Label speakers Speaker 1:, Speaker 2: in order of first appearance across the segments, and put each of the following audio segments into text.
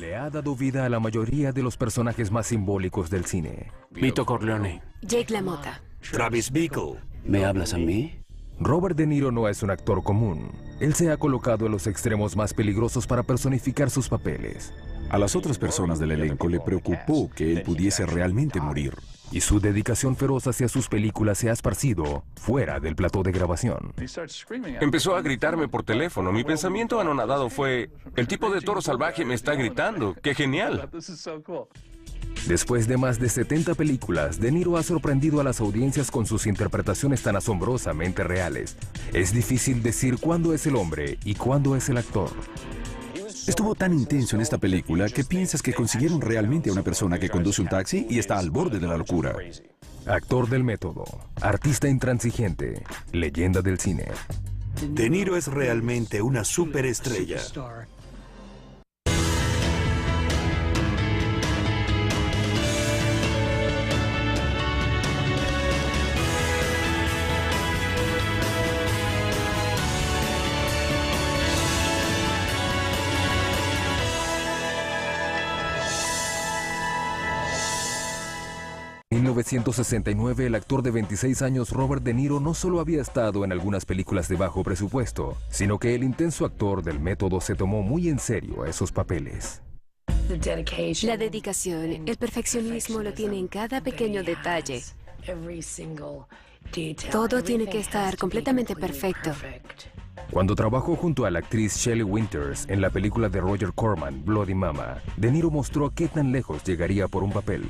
Speaker 1: Le ha dado vida a la mayoría de los personajes más simbólicos del cine.
Speaker 2: Vito Corleone.
Speaker 3: Jake LaMotta.
Speaker 4: Travis Bickle.
Speaker 5: ¿Me hablas a mí?
Speaker 1: Robert De Niro no es un actor común. Él se ha colocado en los extremos más peligrosos para personificar sus papeles.
Speaker 6: A las otras personas del elenco le preocupó que él pudiese realmente morir.
Speaker 1: Y su dedicación feroz hacia sus películas se ha esparcido fuera del plató de grabación.
Speaker 2: Empezó a gritarme por teléfono. Mi pensamiento anonadado fue, el tipo de toro salvaje me está gritando. ¡Qué genial!
Speaker 1: Después de más de 70 películas, De Niro ha sorprendido a las audiencias con sus interpretaciones tan asombrosamente reales. Es difícil decir cuándo es el hombre y cuándo es el actor.
Speaker 6: Estuvo tan intenso en esta película que piensas que consiguieron realmente a una persona que conduce un taxi y está al borde de la locura.
Speaker 1: Actor del método, artista intransigente, leyenda del cine.
Speaker 4: De Niro es realmente una superestrella.
Speaker 1: En 1969, el actor de 26 años Robert De Niro no solo había estado en algunas películas de bajo presupuesto, sino que el intenso actor del método se tomó muy en serio esos papeles.
Speaker 3: La dedicación, el perfeccionismo lo tiene en cada pequeño detalle. Todo tiene que estar completamente perfecto.
Speaker 1: Cuando trabajó junto a la actriz Shelley Winters en la película de Roger Corman, Bloody Mama, De Niro mostró qué tan lejos llegaría por un papel.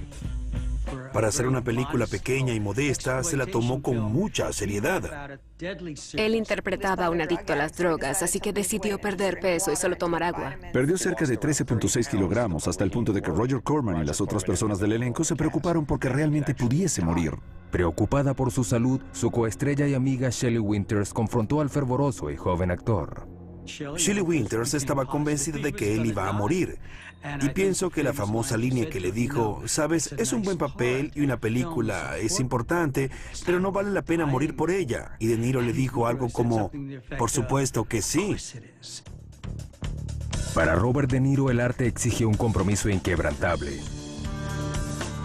Speaker 4: Para hacer una película pequeña y modesta, se la tomó con mucha seriedad.
Speaker 3: Él interpretaba a un adicto a las drogas, así que decidió perder peso y solo tomar agua.
Speaker 6: Perdió cerca de 13.6 kilogramos hasta el punto de que Roger Corman y las otras personas del elenco se preocuparon porque realmente pudiese morir.
Speaker 1: Preocupada por su salud, su coestrella y amiga Shelley Winters confrontó al fervoroso y joven actor.
Speaker 4: Shelley Winters estaba convencida de que él iba a morir. Y pienso que la famosa línea que le dijo, sabes, es un buen papel y una película es importante, pero no vale la pena morir por ella. Y De Niro le dijo algo como, por supuesto que sí.
Speaker 1: Para Robert De Niro, el arte exige un compromiso inquebrantable.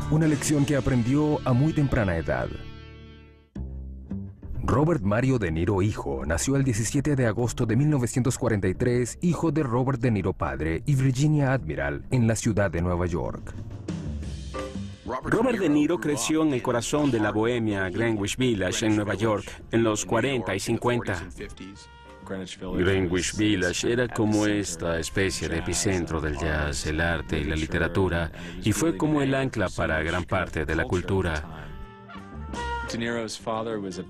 Speaker 1: Una lección que aprendió a muy temprana edad. Robert Mario De Niro hijo nació el 17 de agosto de 1943, hijo de Robert De Niro padre y Virginia Admiral en la ciudad de Nueva York.
Speaker 5: Robert De Niro creció en el corazón de la bohemia Greenwich Village en Nueva York en los 40 y 50. Greenwich Village era como esta especie de epicentro del jazz, el arte y la literatura, y fue como el ancla para gran parte de la cultura.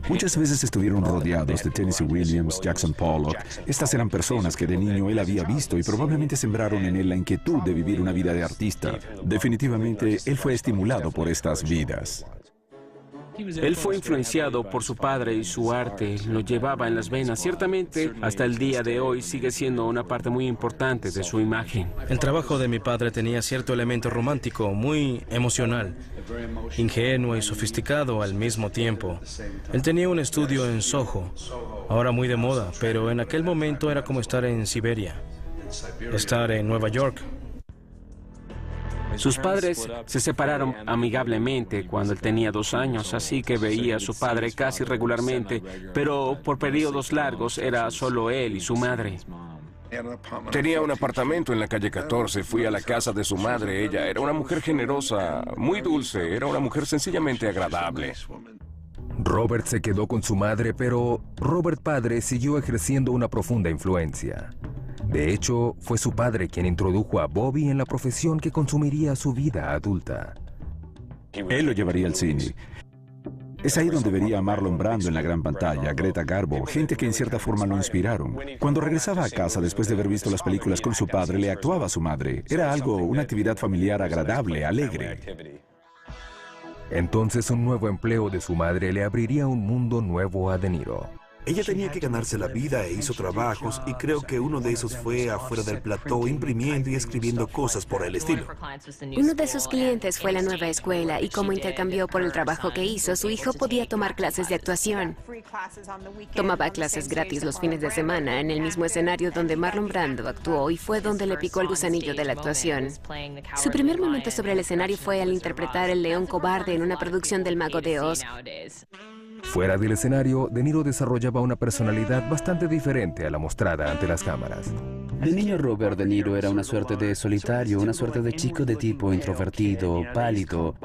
Speaker 6: Muchas veces estuvieron rodeados de Tennessee Williams, Jackson Pollock. Estas eran personas que de niño él había visto y probablemente sembraron en él la inquietud de vivir una vida de artista. Definitivamente, él fue estimulado por estas vidas.
Speaker 5: Él fue influenciado por su padre y su arte lo llevaba en las venas. Ciertamente, hasta el día de hoy sigue siendo una parte muy importante de su imagen.
Speaker 7: El trabajo de mi padre tenía cierto elemento romántico, muy emocional, ingenuo y sofisticado al mismo tiempo. Él tenía un estudio en Soho, ahora muy de moda, pero en aquel momento era como estar en Siberia, estar en Nueva York.
Speaker 5: Sus padres se separaron amigablemente cuando él tenía 2 años, así que veía a su padre casi regularmente, pero por periodos largos era solo él y su madre.
Speaker 2: Tenía un apartamento en la calle 14, fui a la casa de su madre, ella era una mujer generosa, muy dulce, era una mujer sencillamente agradable.
Speaker 1: Robert se quedó con su madre, pero Robert padre siguió ejerciendo una profunda influencia. De hecho, fue su padre quien introdujo a Bobby en la profesión que consumiría su vida adulta.
Speaker 6: Él lo llevaría al cine. Es ahí donde vería a Marlon Brando en la gran pantalla, Greta Garbo, gente que en cierta forma lo inspiraron. Cuando regresaba a casa después de haber visto las películas con su padre, le actuaba a su madre. Era algo, una actividad familiar agradable, alegre.
Speaker 1: Entonces un nuevo empleo de su madre le abriría un mundo nuevo a De Niro.
Speaker 4: Ella tenía que ganarse la vida e hizo trabajos, y creo que uno de esos fue afuera del plató imprimiendo y escribiendo cosas por el estilo.
Speaker 3: Uno de sus clientes fue la nueva escuela y como intercambió por el trabajo que hizo, su hijo podía tomar clases de actuación. Tomaba clases gratis los fines de semana en el mismo escenario donde Marlon Brando actuó y fue donde le picó el gusanillo de la actuación. Su primer momento sobre el escenario fue al interpretar el león cobarde en una producción del Mago de Oz.
Speaker 1: Fuera del escenario, De Niro desarrollaba una personalidad bastante diferente a la mostrada ante las cámaras.
Speaker 8: De niño, Robert De Niro era una suerte de solitario, una suerte de chico de tipo introvertido, pálido.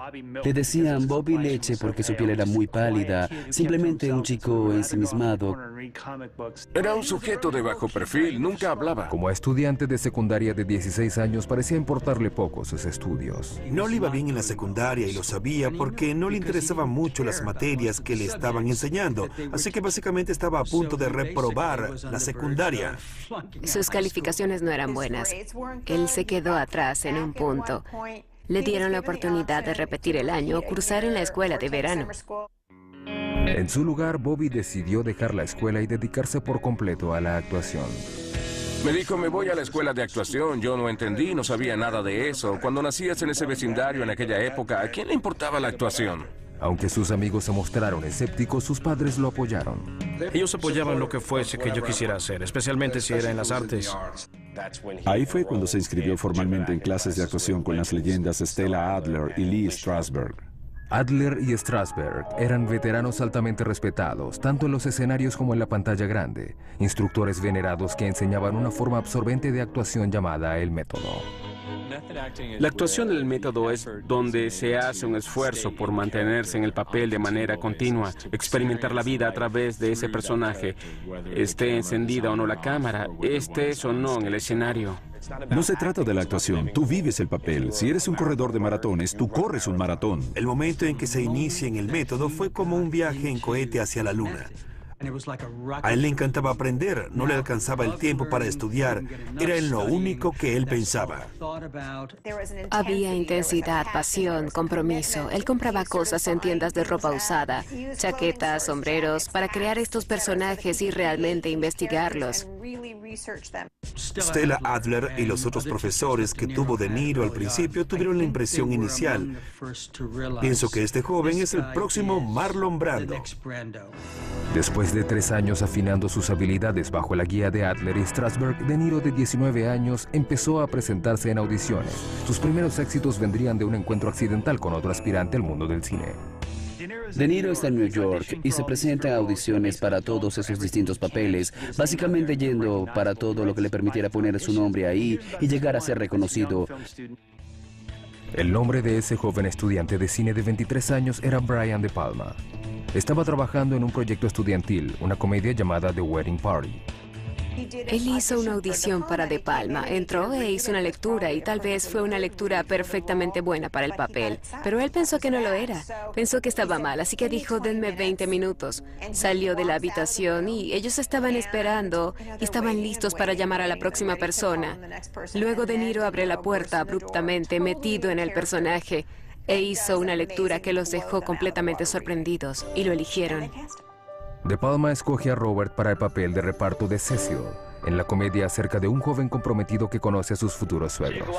Speaker 8: Le decían Bobby Leche porque su piel era muy pálida, simplemente un chico ensimismado.
Speaker 2: Era un sujeto de bajo perfil, nunca hablaba.
Speaker 1: Como estudiante de secundaria de 16 años, parecía importarle poco sus estudios.
Speaker 4: No le iba bien en la secundaria y lo sabía porque no le interesaban mucho las materias que le estaban enseñando, así que básicamente estaba a punto de reprobar la secundaria.
Speaker 3: Sus calificaciones no eran buenas. Él se quedó atrás en un punto. Le dieron la oportunidad de repetir el año o cursar en la escuela de verano.
Speaker 1: En su lugar, Bobby decidió dejar la escuela y dedicarse por completo a la actuación.
Speaker 2: Me dijo, me voy a la escuela de actuación. Yo no entendí, no sabía nada de eso. Cuando nacías en ese vecindario en aquella época, ¿a quién le importaba la actuación?
Speaker 1: Aunque sus amigos se mostraron escépticos, sus padres lo apoyaron.
Speaker 7: Ellos apoyaban lo que fuese que yo quisiera hacer, especialmente si era en las artes.
Speaker 6: Ahí fue cuando se inscribió formalmente en clases de actuación con las leyendas Stella Adler y Lee Strasberg.
Speaker 1: Adler y Strasberg eran veteranos altamente respetados, tanto en los escenarios como en la pantalla grande, instructores venerados que enseñaban una forma absorbente de actuación llamada el método.
Speaker 5: La actuación del método es donde se hace un esfuerzo por mantenerse en el papel de manera continua, experimentar la vida a través de ese personaje, esté encendida o no la cámara, estés o no en el escenario.
Speaker 6: No se trata de la actuación, tú vives el papel. Si eres un corredor de maratones, tú corres un maratón.
Speaker 4: El momento en que se inicia en el método fue como un viaje en cohete hacia la luna. A él le encantaba aprender, no le alcanzaba el tiempo para estudiar, era en lo único que él pensaba.
Speaker 3: Había intensidad, pasión, compromiso. Él compraba cosas en tiendas de ropa usada, chaquetas, sombreros, para crear estos personajes y realmente investigarlos.
Speaker 4: Stella Adler y los otros profesores que tuvo De Niro al principio tuvieron la impresión inicial. Pienso que este joven es el próximo Marlon Brando.
Speaker 1: Después de 3 años afinando sus habilidades bajo la guía de Adler y Strasberg, De Niro, de 19 años, empezó a presentarse en audiciones. Sus primeros éxitos vendrían de un encuentro accidental con otro aspirante al mundo del cine.
Speaker 8: De Niro está en New York y se presenta a audiciones para todos esos distintos papeles, básicamente yendo para todo lo que le permitiera poner su nombre ahí y llegar a ser reconocido.
Speaker 1: El nombre de ese joven estudiante de cine de 23 años era Brian De Palma. Estaba trabajando en un proyecto estudiantil, una comedia llamada The Wedding Party.
Speaker 3: Él hizo una audición para De Palma, entró e hizo una lectura y tal vez fue una lectura perfectamente buena para el papel, pero él pensó que no lo era, pensó que estaba mal, así que dijo, denme 20 minutos. Salió de la habitación y ellos estaban esperando y estaban listos para llamar a la próxima persona. Luego De Niro abre la puerta abruptamente, metido en el personaje, e hizo una lectura que los dejó completamente sorprendidos y lo eligieron.
Speaker 1: De Palma escoge a Robert para el papel de reparto de Cecil, en la comedia acerca de un joven comprometido que conoce a sus futuros suegros.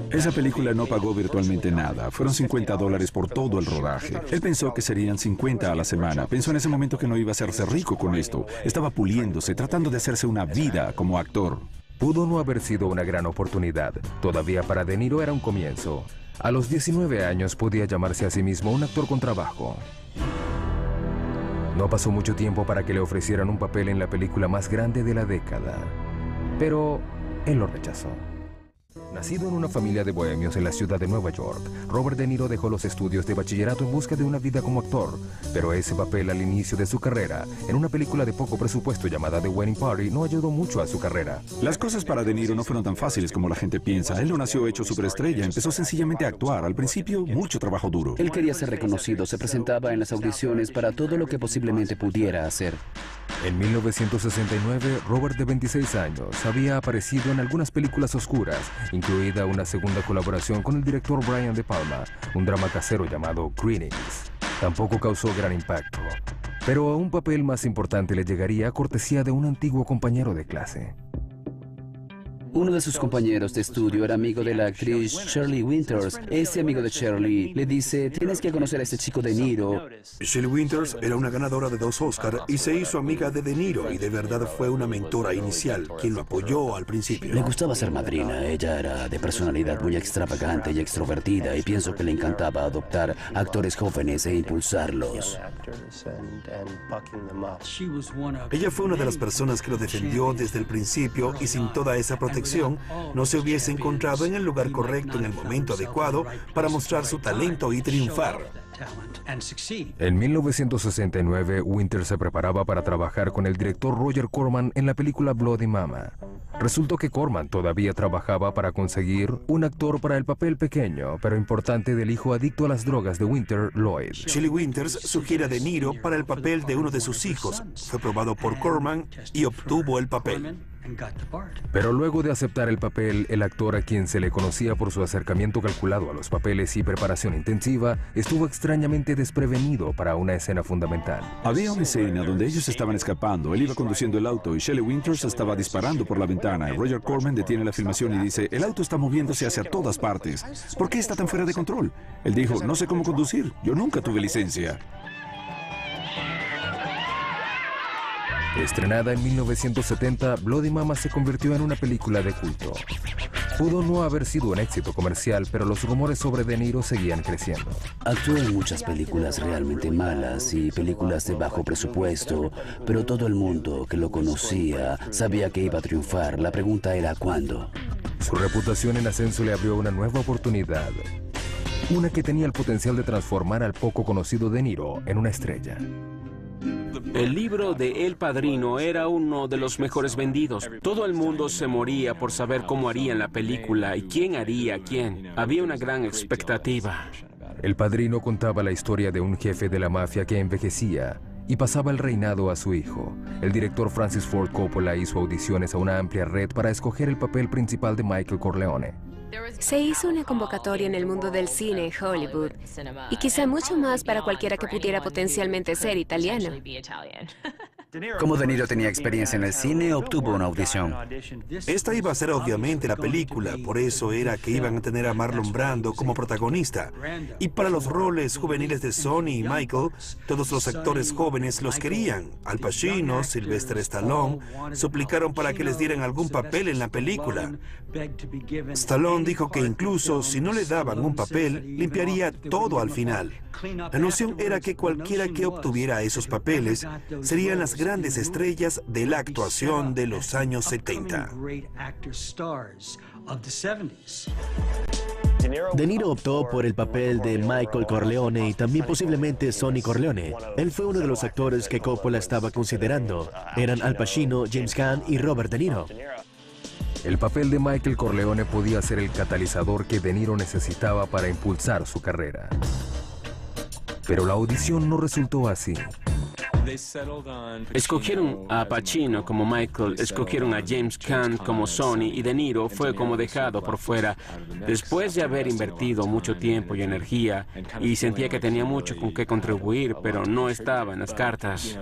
Speaker 6: Esa película no pagó virtualmente nada. Fueron $50 por todo el rodaje. Él pensó que serían 50 a la semana. Pensó en ese momento que no iba a hacerse rico con esto. Estaba puliéndose, tratando de hacerse una vida como actor.
Speaker 1: Pudo no haber sido una gran oportunidad. Todavía para De Niro era un comienzo. A los 19 años podía llamarse a sí mismo un actor con trabajo. No pasó mucho tiempo para que le ofrecieran un papel en la película más grande de la década. Pero él lo rechazó. Nacido en una familia de bohemios en la ciudad de Nueva York, Robert De Niro dejó los estudios de bachillerato en busca de una vida como actor, pero ese papel al inicio de su carrera, en una película de poco presupuesto llamada The Wedding Party, no ayudó mucho a su carrera.
Speaker 6: Las cosas para De Niro no fueron tan fáciles como la gente piensa. Él no nació hecho superestrella, empezó sencillamente a actuar. Al principio, mucho trabajo duro.
Speaker 8: Él quería ser reconocido, se presentaba en las audiciones para todo lo que posiblemente pudiera hacer.
Speaker 1: En 1969, Robert, de 26 años, había aparecido en algunas películas oscuras, incluida una segunda colaboración con el director Brian De Palma, un drama casero llamado Greetings. Tampoco causó gran impacto, pero a un papel más importante le llegaría a cortesía de un antiguo compañero de clase.
Speaker 8: Uno de sus compañeros de estudio era amigo de la actriz Shirley Winters. Ese amigo de Shirley le dice, tienes que conocer a este chico De Niro.
Speaker 4: Shirley Winters era una ganadora de 2 Oscars y se hizo amiga de De Niro y de verdad fue una mentora inicial, quien lo apoyó al principio.
Speaker 8: Le gustaba ser madrina. Ella era de personalidad muy extravagante y extrovertida y pienso que le encantaba adoptar actores jóvenes e impulsarlos.
Speaker 4: Ella fue una de las personas que lo defendió desde el principio y sin toda esa protección no se hubiese encontrado en el lugar correcto en el momento adecuado para mostrar su talento y triunfar.
Speaker 1: En 1969, Winter se preparaba para trabajar con el director Roger Corman en la película Bloody Mama. Resultó que Corman todavía trabajaba para conseguir un actor para el papel pequeño, pero importante del hijo adicto a las drogas de Winter, Lloyd.
Speaker 4: Shirley Winters sugiere a De Niro para el papel de uno de sus hijos. Fue probado por Corman y obtuvo el papel.
Speaker 1: Pero luego de aceptar el papel, el actor, a quien se le conocía por su acercamiento calculado a los papeles y preparación intensiva, estuvo extrañamente desprevenido para una escena fundamental.
Speaker 6: Había una escena donde ellos estaban escapando. Él iba conduciendo el auto y Shirley Winters estaba disparando por la ventana. Roger Corman detiene la filmación y dice, el auto está moviéndose hacia todas partes. ¿Por qué está tan fuera de control? Él dijo, no sé cómo conducir. Yo nunca tuve licencia.
Speaker 1: Estrenada en 1970, Bloody Mama se convirtió en una película de culto. Pudo no haber sido un éxito comercial, pero los rumores sobre De Niro seguían creciendo.
Speaker 8: Actuó en muchas películas realmente malas y películas de bajo presupuesto, pero todo el mundo que lo conocía sabía que iba a triunfar. La pregunta era ¿cuándo?
Speaker 1: Su reputación en ascenso le abrió una nueva oportunidad. Una que tenía el potencial de transformar al poco conocido De Niro en una estrella.
Speaker 5: El libro de El Padrino era uno de los mejores vendidos. Todo el mundo se moría por saber cómo harían la película y quién haría a quién. Había una gran expectativa.
Speaker 1: El Padrino contaba la historia de un jefe de la mafia que envejecía y pasaba el reinado a su hijo. El director Francis Ford Coppola hizo audiciones a una amplia red para escoger el papel principal de Michael Corleone.
Speaker 3: Se hizo una convocatoria en el mundo del cine, Hollywood, y quizá mucho más para cualquiera que pudiera potencialmente ser italiano.
Speaker 9: Como De Niro tenía experiencia en el cine, obtuvo una audición.
Speaker 4: Esta iba a ser obviamente la película, por eso era que iban a tener a Marlon Brando como protagonista. Y para los roles juveniles de Sonny y Michael, todos los actores jóvenes los querían. Al Pacino, Sylvester Stallone, suplicaron para que les dieran algún papel en la película. Stallone dijo que incluso si no le daban un papel, limpiaría todo al final. La noción era que cualquiera que obtuviera esos papeles serían las grandes estrellas de la actuación de los años 70.
Speaker 10: De Niro optó por el papel de Michael Corleone y también posiblemente Sonny Corleone. Él fue uno de los actores que Coppola estaba considerando. Eran Al Pacino, James Caan y Robert De Niro.
Speaker 1: El papel de Michael Corleone podía ser el catalizador que De Niro necesitaba para impulsar su carrera. Pero la audición no resultó así.
Speaker 5: Escogieron a Pacino como Michael, escogieron a James Caan como Sonny y De Niro fue como dejado por fuera. Después de haber invertido mucho tiempo y energía y sentía que tenía mucho con qué contribuir, pero no estaba en las cartas.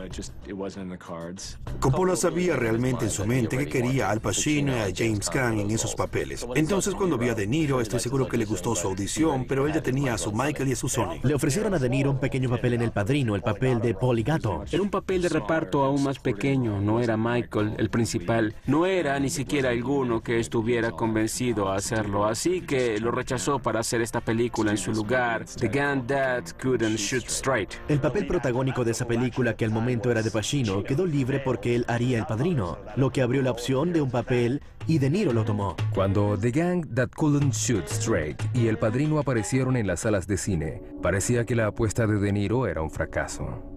Speaker 4: Coppola sabía realmente en su mente que quería a Al Pacino y a James Caan en esos papeles. Entonces cuando vio a De Niro, estoy seguro que le gustó su audición, pero él ya tenía a su Michael y a su Sonny.
Speaker 10: Le ofrecieron a De Niro un pequeño papel en El Padrino, el papel de Poligato.
Speaker 5: Era un papel de reparto aún más pequeño, no era Michael el principal, no era ni siquiera alguno que estuviera convencido a hacerlo, así que lo rechazó para hacer esta película en su lugar, The Gun That Couldn't Shoot Straight.
Speaker 10: El papel protagónico de esa película, que al momento era de Pacino, quedó libre porque él haría El Padrino, lo que abrió la opción de un papel y De Niro lo tomó.
Speaker 1: Cuando The Gang That Couldn't Shoot Straight y El Padrino aparecieron en las salas de cine, parecía que la apuesta de De Niro era un fracaso.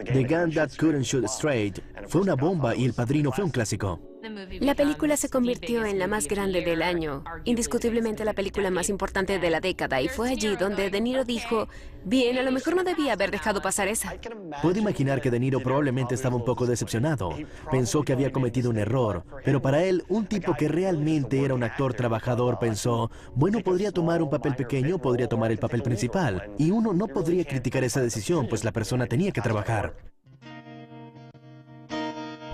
Speaker 10: The Gun That Couldn't Shoot Straight fue una bomba y El Padrino fue un clásico.
Speaker 3: La película se convirtió en la más grande del año, indiscutiblemente la película más importante de la década, y fue allí donde De Niro dijo, bien, a lo mejor no debía haber dejado pasar esa.
Speaker 10: Puedo imaginar que De Niro probablemente estaba un poco decepcionado. Pensó que había cometido un error, pero para él, un tipo que realmente era un actor trabajador pensó, bueno, podría tomar un papel pequeño, podría tomar el papel principal, y uno no podría criticar esa decisión, pues la persona tenía que trabajar.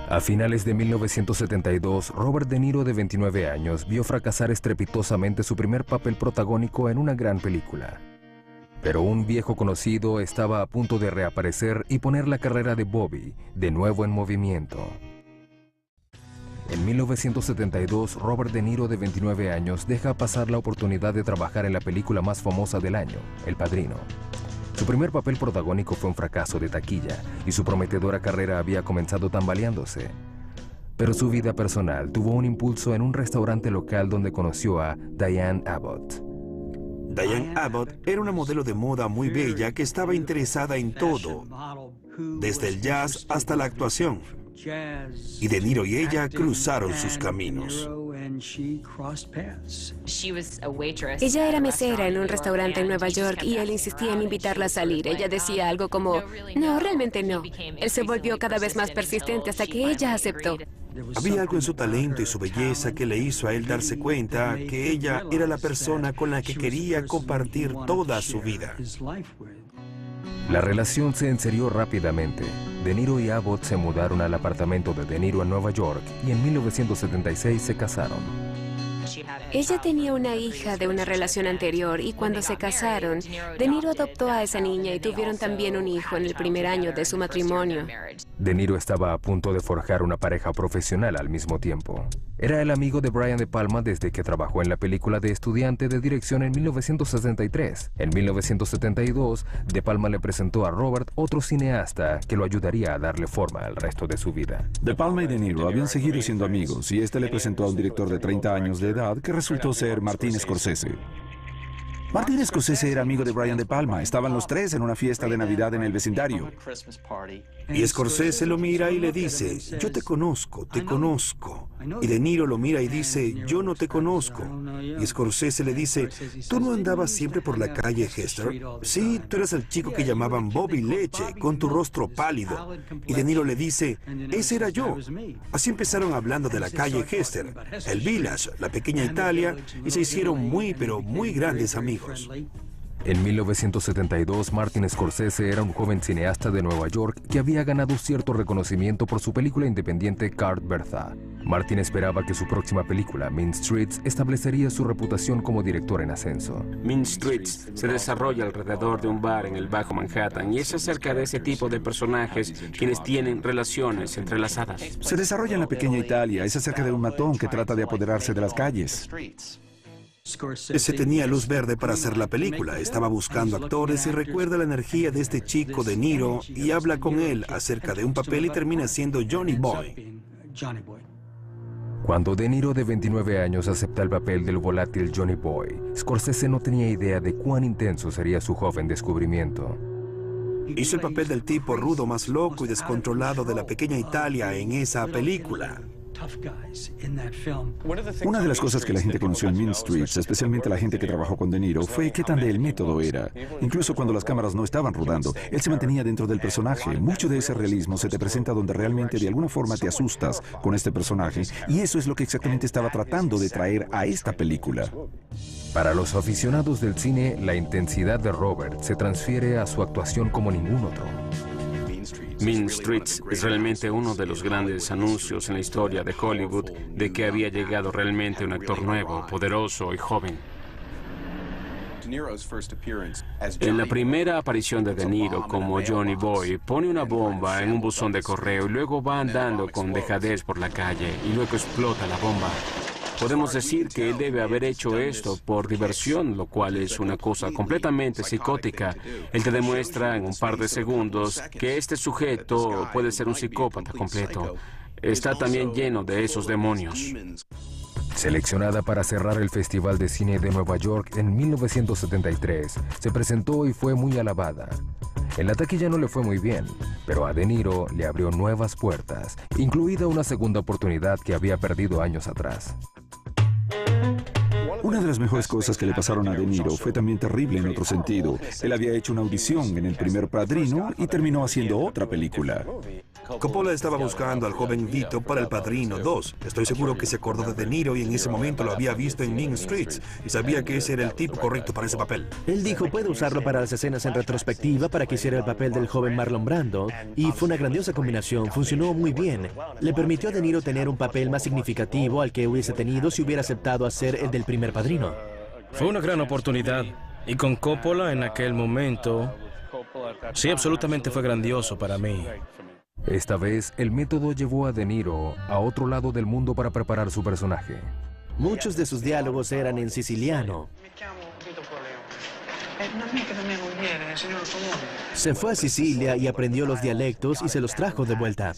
Speaker 1: A finales de 1972, Robert De Niro, de 29 años, vio fracasar estrepitosamente su primer papel protagónico en una gran película. Pero un viejo conocido estaba a punto de reaparecer y poner la carrera de Bobby de nuevo en movimiento. En 1972, Robert De Niro, de 29 años, deja pasar la oportunidad de trabajar en la película más famosa del año, El Padrino. Su primer papel protagónico fue un fracaso de taquilla y su prometedora carrera había comenzado tambaleándose. Pero su vida personal tuvo un impulso en un restaurante local donde conoció a Diane Abbott.
Speaker 4: Diane Abbott era una modelo de moda muy bella que estaba interesada en todo, desde el jazz hasta la actuación. Y De Niro y ella cruzaron sus caminos.
Speaker 3: Ella era mesera en un restaurante en Nueva York y él insistía en invitarla a salir. Ella decía algo como, no, realmente no. Él se volvió cada vez más persistente hasta que ella aceptó.
Speaker 4: Había algo en su talento y su belleza que le hizo a él darse cuenta que ella era la persona con la que quería compartir toda su vida.
Speaker 1: La relación se enserió rápidamente. De Niro y Abbott se mudaron al apartamento de De Niro en Nueva York y en 1976 se casaron.
Speaker 3: Ella tenía una hija de una relación anterior y cuando se casaron, De Niro adoptó a esa niña y tuvieron también un hijo en el primer año de su matrimonio.
Speaker 1: De Niro estaba a punto de forjar una pareja profesional al mismo tiempo. Era el amigo de Brian De Palma desde que trabajó en la película de Estudiante de Dirección en 1963. En 1972, De Palma le presentó a Robert otro cineasta que lo ayudaría a darle forma al resto de su vida.
Speaker 6: De Palma y De Niro habían seguido siendo amigos y este le presentó a un director de 30 años de edad que resultó ser Martin Scorsese. Martin Scorsese era amigo de Brian De Palma. Estaban los tres en una fiesta de Navidad en el vecindario.
Speaker 4: Y Scorsese lo mira y le dice, yo te conozco, te conozco. Y De Niro lo mira y dice, yo no te conozco. Y Scorsese le dice, ¿tú no andabas siempre por la calle Hester? Sí, tú eras el chico que llamaban Bobby Leche, con tu rostro pálido. Y De Niro le dice, ese era yo. Así empezaron hablando de la calle Hester, el Village, la pequeña Italia, y se hicieron muy, pero muy grandes amigos.
Speaker 1: En 1972, Martin Scorsese era un joven cineasta de Nueva York que había ganado cierto reconocimiento por su película independiente Card Bertha. Martin esperaba que su próxima película, Mean Streets, establecería su reputación como director en ascenso.
Speaker 5: Mean Streets se desarrolla alrededor de un bar en el Bajo Manhattan y es acerca de ese tipo de personajes quienes tienen relaciones entrelazadas.
Speaker 6: Se desarrolla en la pequeña Italia. Es acerca de un matón que trata de apoderarse de las calles.
Speaker 4: Ese tenía luz verde para hacer la película, estaba buscando actores y recuerda la energía de este chico De Niro y habla con él acerca de un papel y termina siendo Johnny Boy.
Speaker 1: Cuando De Niro, de 29 años, acepta el papel del volátil Johnny Boy, Scorsese no tenía idea de cuán intenso sería su joven descubrimiento.
Speaker 4: Hizo el papel del tipo rudo más loco y descontrolado de la pequeña Italia en esa película.
Speaker 6: Una de las cosas que la gente conoció en Mean Streets, especialmente la gente que trabajó con De Niro, fue qué tan del método era. Incluso cuando las cámaras no estaban rodando, él se mantenía dentro del personaje. Mucho de ese realismo se te presenta donde realmente de alguna forma te asustas con este personaje, y eso es lo que exactamente estaba tratando de traer a esta película.
Speaker 1: Para los aficionados del cine, la intensidad de Robert se transfiere a su actuación como ningún otro.
Speaker 5: Mean Streets es realmente uno de los grandes anuncios en la historia de Hollywood de que había llegado realmente un actor nuevo, poderoso y joven. En la primera aparición de De Niro como Johnny Boy, pone una bomba en un buzón de correo y luego va andando con dejadez por la calle y luego explota la bomba. Podemos decir que él debe haber hecho esto por diversión, lo cual es una cosa completamente psicótica. Él te demuestra en un par de segundos que este sujeto puede ser un psicópata completo. Está también lleno de esos demonios.
Speaker 1: Seleccionada para cerrar el Festival de Cine de Nueva York en 1973, se presentó y fue muy alabada. En la taquilla no le fue muy bien, pero a De Niro le abrió nuevas puertas, incluida una segunda oportunidad que había perdido años atrás.
Speaker 6: Una de las mejores cosas que le pasaron a De Niro fue también terrible en otro sentido. Él había hecho una audición en el primer Padrino y terminó haciendo otra película.
Speaker 4: Coppola estaba buscando al joven Vito para El Padrino 2. Estoy seguro que se acordó de De Niro y en ese momento lo había visto en Mean Streets y sabía que ese era el tipo correcto para ese papel.
Speaker 10: Él dijo, puedo usarlo para las escenas en retrospectiva para que hiciera el papel del joven Marlon Brando, y fue una grandiosa combinación, funcionó muy bien. Le permitió a De Niro tener un papel más significativo al que hubiese tenido si hubiera aceptado hacer el del primer Padrino.
Speaker 7: Fue una gran oportunidad, y con Coppola en aquel momento, sí, absolutamente fue grandioso para mí.
Speaker 1: Esta vez, el método llevó a De Niro a otro lado del mundo para preparar su personaje.
Speaker 10: Muchos de sus diálogos eran en siciliano. Se fue a Sicilia y aprendió los dialectos y se los trajo de vuelta.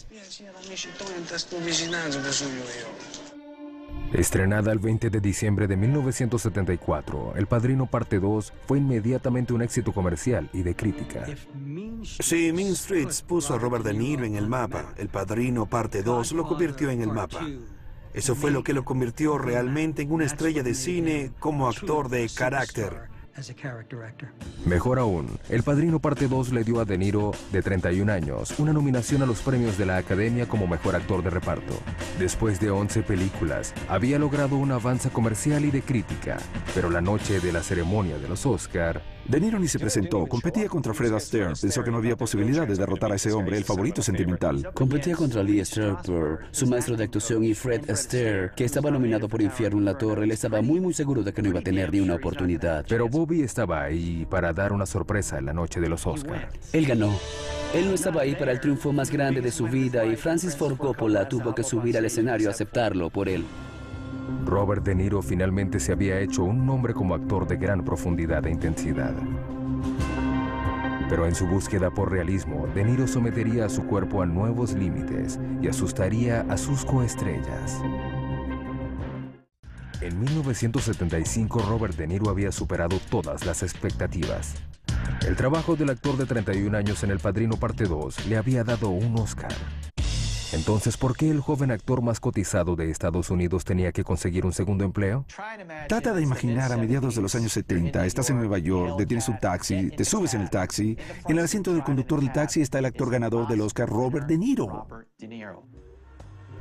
Speaker 1: Estrenada el 20 de diciembre de 1974, El Padrino Parte 2 fue inmediatamente un éxito comercial y de crítica.
Speaker 4: Sí, Mean Streets puso a Robert De Niro en el mapa. El Padrino Parte 2 lo convirtió en el mapa. Eso fue lo que lo convirtió realmente en una estrella de cine como actor de carácter.
Speaker 1: Mejor aún, El Padrino Parte 2 le dio a De Niro, de 31 años, una nominación a los premios de la Academia como Mejor Actor de Reparto. Después de 11 películas, había logrado un avance comercial y de crítica, pero la noche de la ceremonia de los Oscar,
Speaker 6: De Niro ni se presentó, competía contra Fred Astaire. Pensó que no había posibilidad de derrotar a ese hombre, el favorito sentimental.
Speaker 8: Competía contra Lee Strasberg, su maestro de actuación, y Fred Astaire, que estaba nominado por Infierno en la Torre. Él estaba muy seguro de que no iba a tener ni una oportunidad.
Speaker 1: pero Bobby estaba ahí para dar una sorpresa en la noche de los Oscar.
Speaker 8: Él ganó. Él no estaba ahí para el triunfo más grande de su vida y Francis Ford Coppola tuvo que subir al escenario a aceptarlo por él.
Speaker 1: Robert De Niro finalmente se había hecho un nombre como actor de gran profundidad e intensidad. Pero en su búsqueda por realismo, De Niro sometería a su cuerpo a nuevos límites y asustaría a sus coestrellas. En 1975, Robert De Niro había superado todas las expectativas. El trabajo del actor de 31 años en El Padrino Parte 2 le había dado un Oscar. Entonces, ¿por qué el joven actor más cotizado de Estados Unidos tenía que conseguir un segundo empleo?
Speaker 6: Trata de imaginar a mediados de los años 70, estás en Nueva York, detienes un taxi, te subes en el taxi, en el asiento del conductor del taxi está el actor ganador del Oscar, Robert De Niro.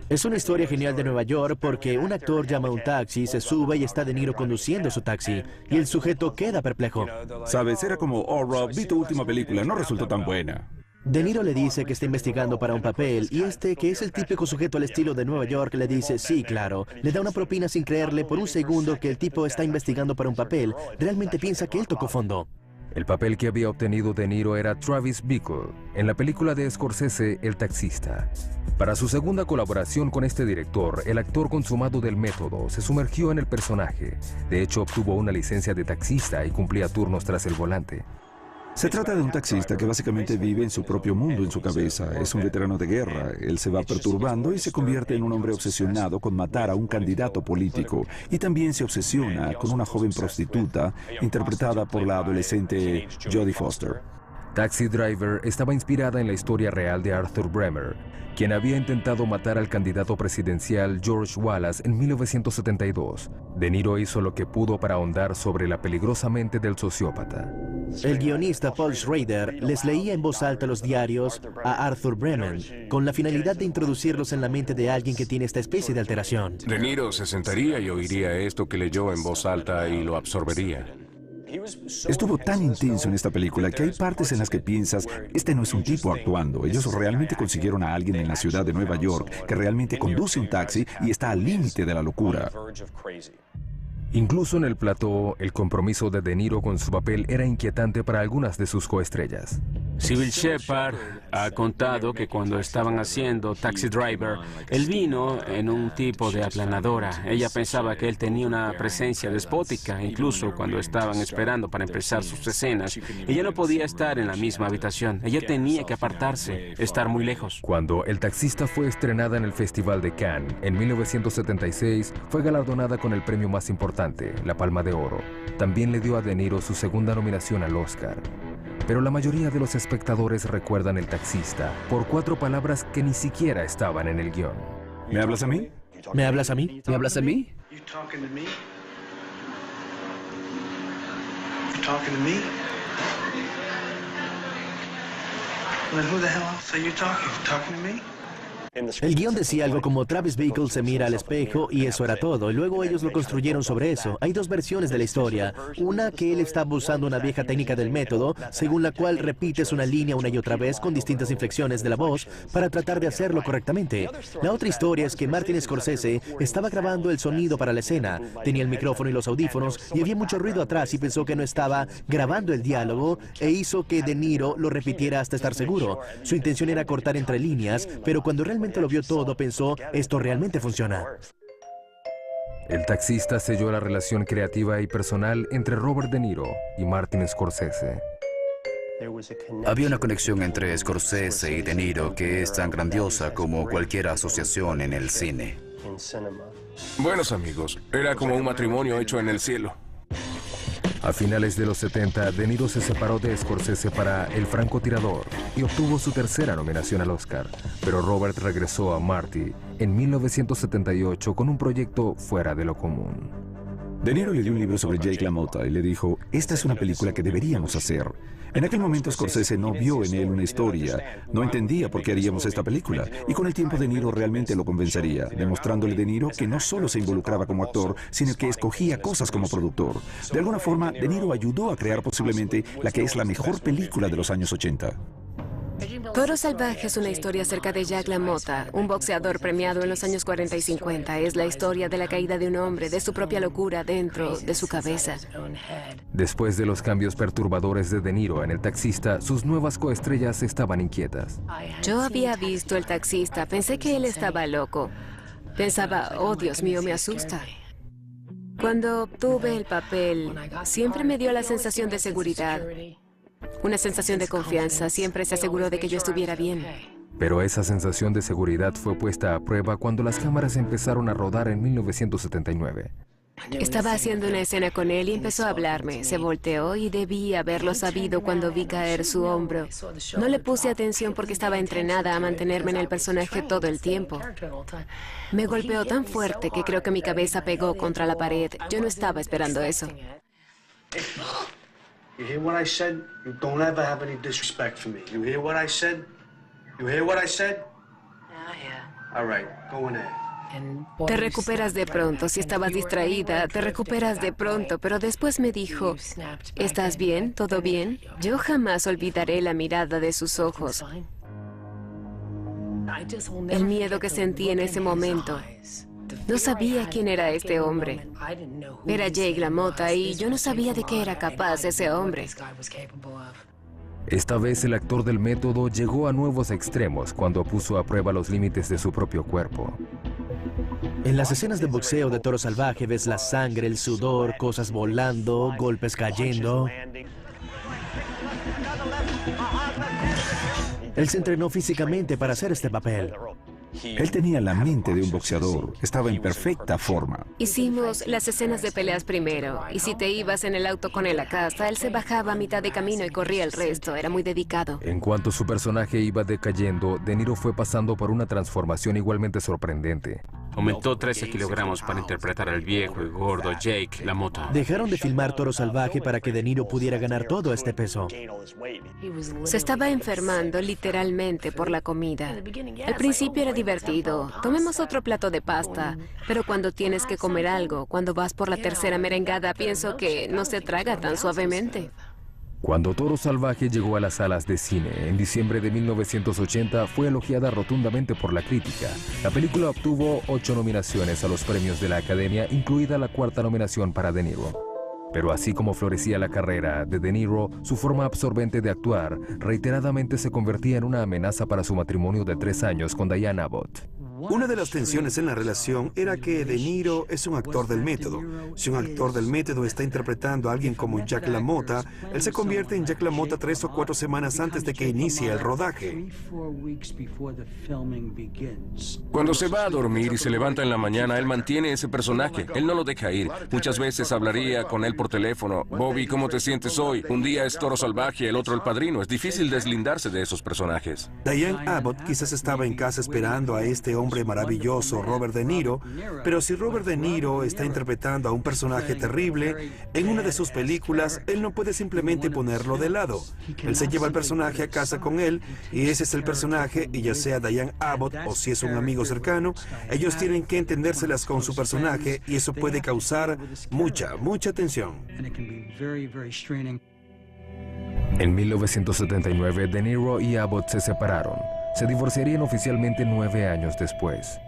Speaker 10: Es una historia genial de Nueva York porque un actor llama a un taxi, se sube y está De Niro conduciendo su taxi, y el sujeto queda perplejo.
Speaker 6: Sabes, era como, oh Rob, vi tu última película, no resultó tan buena.
Speaker 10: De Niro le dice que está investigando para un papel y que es el típico sujeto al estilo de Nueva York, le dice, sí, claro. Le da una propina sin creerle por un segundo que el tipo está investigando para un papel. Realmente piensa que él tocó fondo.
Speaker 1: El papel que había obtenido De Niro era Travis Bickle, en la película de Scorsese, El Taxista. Para su segunda colaboración con este director, el actor consumado del método se sumergió en el personaje. De hecho, obtuvo una licencia de taxista y cumplía turnos tras el volante.
Speaker 6: Se trata de un taxista que básicamente vive en su propio mundo, en su cabeza. Es un veterano de guerra. Él se va perturbando y se convierte en un hombre obsesionado con matar a un candidato político. Y también se obsesiona con una joven prostituta interpretada por la adolescente Jodie Foster.
Speaker 1: Taxi Driver estaba inspirada en la historia real de Arthur Bremer, quien había intentado matar al candidato presidencial George Wallace en 1972. De Niro hizo lo que pudo para ahondar sobre la peligrosa mente del sociópata.
Speaker 10: El guionista Paul Schrader les leía en voz alta los diarios a Arthur Bremer, con la finalidad de introducirlos en la mente de alguien que tiene esta especie de alteración.
Speaker 2: De Niro se sentaría y oiría esto que leyó en voz alta y lo absorbería.
Speaker 6: Estuvo tan intenso en esta película que hay partes en las que piensas, este no es un tipo actuando. Ellos realmente consiguieron a alguien en la ciudad de Nueva York que realmente conduce un taxi y está al límite de la locura.
Speaker 1: Incluso en el plató, el compromiso de De Niro con su papel era inquietante para algunas de sus coestrellas.
Speaker 5: Sybil Shepherd ha contado que cuando estaban haciendo Taxi Driver, él vino en un tipo de aplanadora. Ella pensaba que él tenía una presencia despótica, incluso cuando estaban esperando para empezar sus escenas. Ella no podía estar en la misma habitación. Ella tenía que apartarse, estar muy lejos.
Speaker 1: Cuando El taxista fue estrenada en el Festival de Cannes en 1976, fue galardonada con el premio más importante, la Palma de Oro. También le dio a De Niro su segunda nominación al Oscar. Pero la mayoría de los espectadores recuerdan El taxista por 4 palabras que ni siquiera estaban en el guión.
Speaker 6: ¿Me hablas a mí?
Speaker 10: ¿Me hablas a mí?
Speaker 8: ¿Me hablas a mí?
Speaker 10: El guión decía algo como Travis Bickle se mira al espejo y eso era todo. Y luego ellos lo construyeron sobre eso. Hay 2 versiones de la historia. Una que él estaba usando una vieja técnica del método, según la cual repites una línea una y otra vez con distintas inflexiones de la voz para tratar de hacerlo correctamente. La otra historia es que Martin Scorsese estaba grabando el sonido para la escena. Tenía el micrófono y los audífonos y había mucho ruido atrás y pensó que no estaba grabando el diálogo e hizo que De Niro lo repitiera hasta estar seguro. Su intención era cortar entre líneas, pero cuando realmente lo vio todo, pensó, esto realmente funciona.
Speaker 1: El taxista selló la relación creativa y personal entre Robert De Niro y Martin Scorsese.
Speaker 8: Había una conexión entre Scorsese y De Niro que es tan grandiosa como cualquier asociación en el cine.
Speaker 2: Buenos amigos, era como un matrimonio hecho en el cielo.
Speaker 1: A finales de los 70, De Niro se separó de Scorsese para El francotirador y obtuvo su tercera nominación al Oscar. Pero Robert regresó a Marty en 1978 con un proyecto fuera de lo común.
Speaker 6: De Niro le dio un libro sobre Jake LaMotta y le dijo, esta es una película que deberíamos hacer. En aquel momento Scorsese no vio en él una historia, no entendía por qué haríamos esta película, y con el tiempo De Niro realmente lo convencería, demostrándole De Niro que no solo se involucraba como actor, sino que escogía cosas como productor. De alguna forma, De Niro ayudó a crear posiblemente la que es la mejor película de los años 80.
Speaker 3: Toro Salvaje es una historia acerca de Jack LaMotta, un boxeador premiado en los años 40 y 50. Es la historia de la caída de un hombre, de su propia locura dentro de su cabeza.
Speaker 1: Después de los cambios perturbadores de De Niro en El taxista, sus nuevas coestrellas estaban inquietas.
Speaker 3: Yo había visto El taxista, pensé que él estaba loco. Pensaba, oh Dios mío, me asusta. Cuando obtuve el papel, siempre me dio la sensación de seguridad. Una sensación de confianza, siempre se aseguró de que yo estuviera bien.
Speaker 1: Pero esa sensación de seguridad fue puesta a prueba cuando las cámaras empezaron a rodar en 1979.
Speaker 3: Estaba haciendo una escena con él y empezó a hablarme. Se volteó y debí haberlo sabido cuando vi caer su hombro. No le puse atención porque estaba entrenada a mantenerme en el personaje todo el tiempo. Me golpeó tan fuerte que creo que mi cabeza pegó contra la pared. Yo no estaba esperando eso.
Speaker 11: You hear what I said? You don't ever have any disrespect for me. You hear what I said? You hear what I said? Yeah. All right, go in there.
Speaker 3: Te recuperas de pronto. Si estabas distraída, te recuperas de pronto. Pero después me dijo, ¿estás bien? ¿Todo bien? Yo jamás olvidaré la mirada de sus ojos. El miedo que sentí en ese momento. No sabía quién era este hombre. Era Jake LaMotta y yo no sabía de qué era capaz ese hombre.
Speaker 1: Esta vez el actor del método llegó a nuevos extremos cuando puso a prueba los límites de su propio cuerpo.
Speaker 10: En las escenas de boxeo de Toro Salvaje ves la sangre, el sudor, cosas volando, golpes cayendo. Él se entrenó físicamente para hacer este papel.
Speaker 6: Él tenía la mente de un boxeador, estaba en perfecta forma.
Speaker 3: Hicimos las escenas de peleas primero, y si te ibas en el auto con él a casa, él se bajaba a mitad de camino y corría el resto. Era muy dedicado.
Speaker 1: En cuanto su personaje iba decayendo, De Niro fue pasando por una transformación igualmente sorprendente.
Speaker 5: Aumentó 13 kilogramos para interpretar al viejo y gordo Jake LaMotta.
Speaker 10: Dejaron de filmar Toro Salvaje para que De Niro pudiera ganar todo este peso.
Speaker 3: Se estaba enfermando literalmente por la comida. Al principio era divertido. Tomemos otro plato de pasta. Pero cuando tienes que comer algo, cuando vas por la tercera merengada, pienso que no se traga tan suavemente.
Speaker 1: Cuando Toro Salvaje llegó a las salas de cine en diciembre de 1980, fue elogiada rotundamente por la crítica. La película obtuvo 8 nominaciones a los premios de la Academia, incluida la 4ª nominación para De Niro. Pero así como florecía la carrera de De Niro, su forma absorbente de actuar reiteradamente se convertía en una amenaza para su matrimonio de 3 años con Diane Abbott.
Speaker 4: Una de las tensiones en la relación era que De Niro es un actor del método. Si un actor del método está interpretando a alguien como Jack LaMotta, él se convierte en Jack LaMotta 3 o 4 semanas antes de que inicie el rodaje.
Speaker 2: Cuando se va a dormir y se levanta en la mañana, él mantiene ese personaje. Él no lo deja ir. Muchas veces hablaría con él por teléfono. Bobby, ¿cómo te sientes hoy? Un día es Toro Salvaje, el otro el Padrino. Es difícil deslindarse de esos personajes.
Speaker 4: Diane Abbott quizás estaba en casa esperando a este hombre maravilloso, Robert De Niro, pero si Robert De Niro está interpretando a un personaje terrible en una de sus películas, él no puede simplemente ponerlo de lado. Él se lleva al personaje a casa con él y ese es el personaje, y ya sea Diane Abbott o si es un amigo cercano, ellos tienen que entendérselas con su personaje y eso puede causar mucha tensión.
Speaker 1: En 1979, De Niro y Abbott se separaron. Se divorciarían oficialmente 9 años después.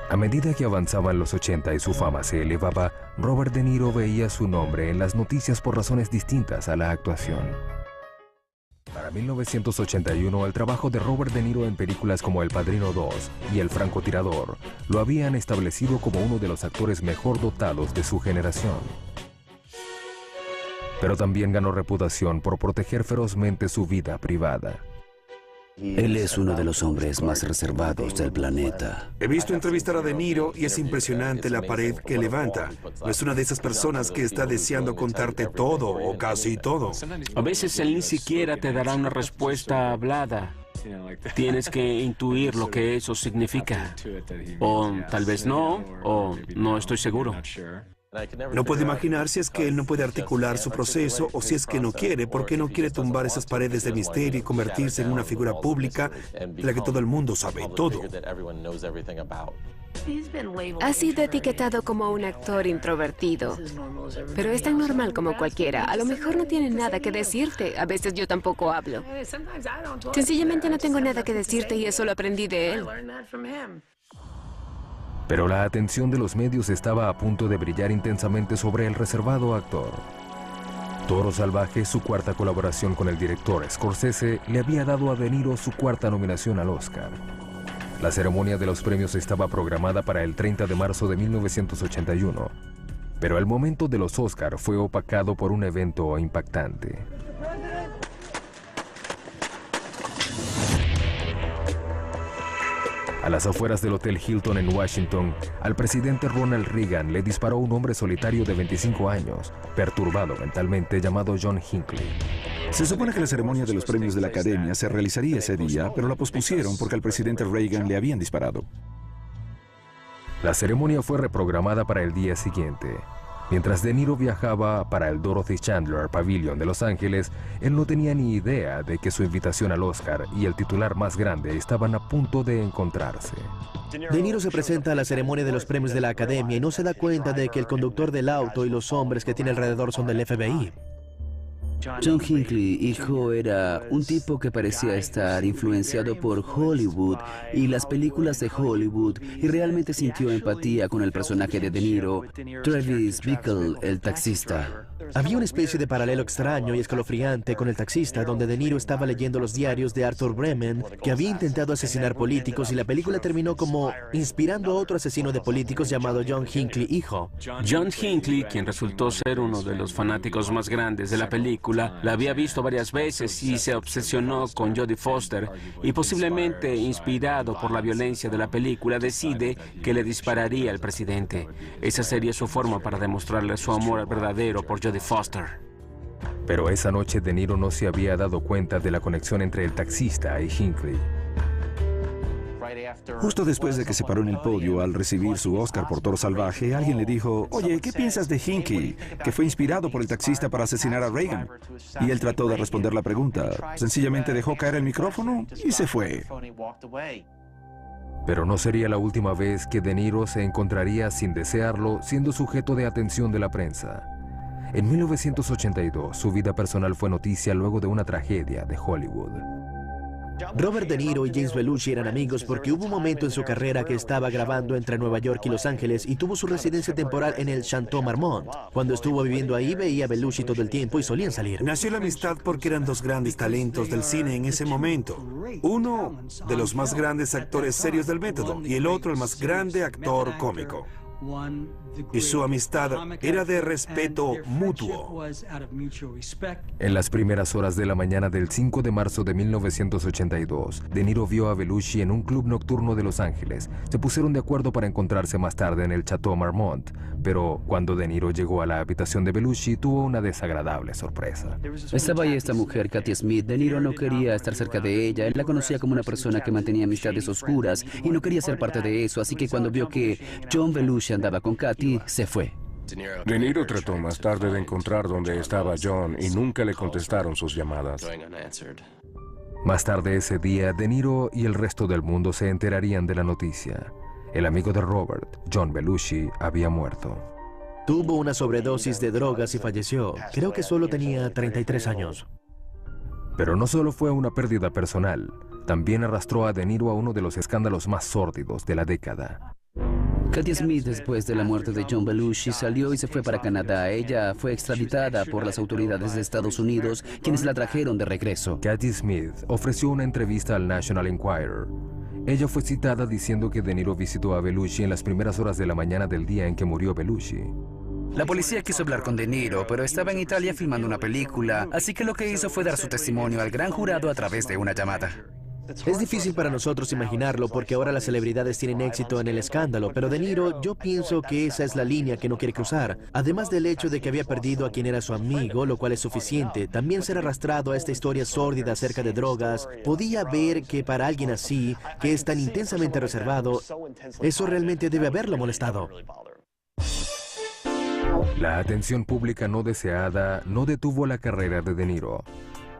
Speaker 1: A medida que avanzaban los 80 y su fama se elevaba, Robert De Niro veía su nombre en las noticias por razones distintas a la actuación. Para 1981, el trabajo de Robert De Niro en películas como El Padrino 2 y El Francotirador lo habían establecido como uno de los actores mejor dotados de su generación. Pero también ganó reputación por proteger ferozmente su vida privada.
Speaker 8: Él es uno de los hombres más reservados del planeta.
Speaker 4: He visto entrevistar a De Niro y es impresionante la pared que levanta. No es una de esas personas que está deseando contarte todo o casi todo.
Speaker 5: A veces él ni siquiera te dará una respuesta hablada. Tienes que intuir lo que eso significa. O tal vez no, o no estoy seguro.
Speaker 4: No puedo imaginar si es que él no puede articular su proceso o si es que no quiere, porque no quiere tumbar esas paredes de misterio y convertirse en una figura pública de la que todo el mundo sabe todo.
Speaker 3: Ha sido etiquetado como un actor introvertido, pero es tan normal como cualquiera. A lo mejor no tiene nada que decirte. A veces yo tampoco hablo. Sencillamente no tengo nada que decirte y eso lo aprendí de él.
Speaker 1: Pero la atención de los medios estaba a punto de brillar intensamente sobre el reservado actor. Toro Salvaje, su 4ª colaboración con el director Scorsese, le había dado a De Niro su 4ª nominación al Oscar. La ceremonia de los premios estaba programada para el 30 de marzo de 1981, pero el momento de los Oscar fue opacado por un evento impactante. A las afueras del Hotel Hilton en Washington, al presidente Ronald Reagan le disparó un hombre solitario de 25 años, perturbado mentalmente, llamado John Hinckley.
Speaker 6: Se supone que la ceremonia de los premios de la Academia se realizaría ese día, pero la pospusieron porque al presidente Reagan le habían disparado.
Speaker 1: La ceremonia fue reprogramada para el día siguiente. Mientras De Niro viajaba para el Dorothy Chandler Pavilion de Los Ángeles, él no tenía ni idea de que su invitación al Oscar y el titular más grande estaban a punto de encontrarse.
Speaker 10: De Niro se presenta a la ceremonia de los premios de la Academia y no se da cuenta de que el conductor del auto y los hombres que tiene alrededor son del FBI.
Speaker 8: John Hinckley, hijo, era un tipo que parecía estar influenciado por Hollywood y las películas de Hollywood y realmente sintió empatía con el personaje de De Niro, Travis Bickle, el taxista.
Speaker 10: Había una especie de paralelo extraño y escalofriante con el taxista, donde De Niro estaba leyendo los diarios de Arthur Bremen, que había intentado asesinar políticos, y la película terminó como inspirando a otro asesino de políticos llamado John Hinckley, hijo.
Speaker 5: John Hinckley, quien resultó ser uno de los fanáticos más grandes de la película, la había visto varias veces y se obsesionó con Jodie Foster, y posiblemente inspirado por la violencia de la película, decide que le dispararía al presidente. Esa sería su forma para demostrarle su amor verdadero por Jodie Foster.
Speaker 1: Pero esa noche De Niro no se había dado cuenta de la conexión entre el taxista y Hinckley.
Speaker 6: Justo después de que se paró en el podio al recibir su Oscar por Toro Salvaje, alguien le dijo: «Oye, ¿qué piensas de Hinckley, que fue inspirado por el taxista para asesinar a Reagan?» Y él trató de responder la pregunta. Sencillamente dejó caer el micrófono y se fue.
Speaker 1: Pero no sería la última vez que De Niro se encontraría, sin desearlo, siendo sujeto de atención de la prensa. En 1982, su vida personal fue noticia luego de una tragedia de Hollywood.
Speaker 10: Robert De Niro y James Belushi eran amigos porque hubo un momento en su carrera que estaba grabando entre Nueva York y Los Ángeles y tuvo su residencia temporal en el Chateau Marmont. Cuando estuvo viviendo ahí, veía a Belushi todo el tiempo y solían salir.
Speaker 4: Nació la amistad porque eran dos grandes talentos del cine en ese momento. Uno de los más grandes actores serios del método y el otro el más grande actor cómico. Y su amistad era de respeto mutuo.
Speaker 1: En las primeras horas de la mañana del 5 de marzo de 1982, De Niro vio a Belushi en un club nocturno de Los Ángeles. Se pusieron de acuerdo para encontrarse más tarde en el Chateau Marmont, pero cuando De Niro llegó a la habitación de Belushi, tuvo una desagradable sorpresa.
Speaker 8: Estaba ahí esta mujer, Katy Smith. De Niro no quería estar cerca de ella. Él la conocía como una persona que mantenía amistades oscuras y no quería ser parte de eso, así que cuando vio que John Belushi andaba con Katy, se fue.
Speaker 2: De Niro trató más tarde de encontrar dónde estaba John y nunca le contestaron sus llamadas.
Speaker 1: Más tarde ese día, De Niro y el resto del mundo se enterarían de la noticia. El amigo de Robert, John Belushi, había muerto.
Speaker 10: Tuvo una sobredosis de drogas y falleció. Creo que solo tenía 33 años.
Speaker 1: Pero no solo fue una pérdida personal, también arrastró a De Niro a uno de los escándalos más sórdidos de la década.
Speaker 8: Katy Smith, después de la muerte de John Belushi, salió y se fue para Canadá. Ella fue extraditada por las autoridades de Estados Unidos, quienes la trajeron de regreso.
Speaker 1: Katy Smith ofreció una entrevista al National Enquirer. Ella fue citada diciendo que De Niro visitó a Belushi en las primeras horas de la mañana del día en que murió Belushi.
Speaker 9: La policía quiso hablar con De Niro, pero estaba en Italia filmando una película, así que lo que hizo fue dar su testimonio al gran jurado a través de una llamada.
Speaker 10: Es difícil para nosotros imaginarlo porque ahora las celebridades tienen éxito en el escándalo, pero De Niro, yo pienso que esa es la línea que no quiere cruzar. Además del hecho de que había perdido a quien era su amigo, lo cual es suficiente, también ser arrastrado a esta historia sórdida acerca de drogas, podía ver que para alguien así, que es tan intensamente reservado, eso realmente debe haberlo molestado.
Speaker 1: La atención pública no deseada no detuvo la carrera de De Niro.